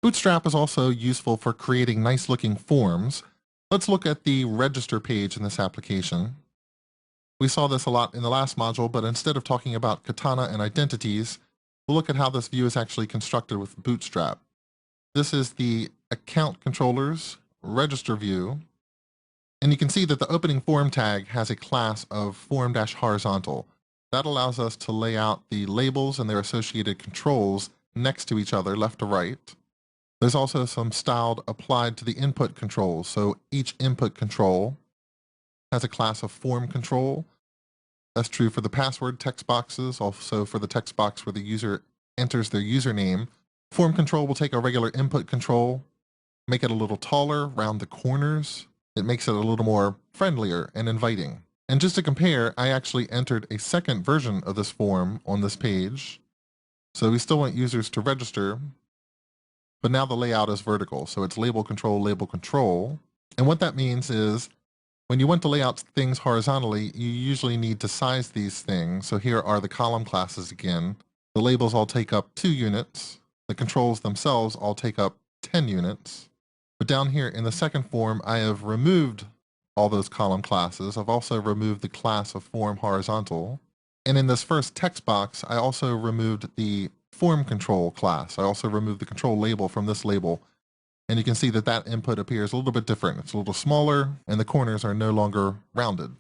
Bootstrap is also useful for creating nice looking forms. Let's look at the register page in this application. We saw this a lot in the last module, but instead of talking about Katana and identities, we'll look at how this view is actually constructed with Bootstrap. This is the account controllers register view, and you can see that the opening form tag has a class of form-horizontal. That allows us to lay out the labels and their associated controls next to each other, left to right. There's also some styled applied to the input controls. So each input control has a class of form control. That's true for the password text boxes, also for the text box where the user enters their username. Form control will take a regular input control, make it a little taller, round the corners. It makes it a little more friendlier and inviting. And just to compare, I actually entered a second version of this form on this page. So we still want users to register, but now the layout is vertical. So it's label control, label control. And what that means is when you want to lay out things horizontally, you usually need to size these things. So here are the column classes again. The labels all take up 2 units. The controls themselves all take up 10 units. But down here in the second form, I have removed all those column classes. I've also removed the class of form horizontal. And in this first text box, I also removed the form control class. I also removed the control label from this label. And you can see that that input appears a little bit different. It's a little smaller, and the corners are no longer rounded.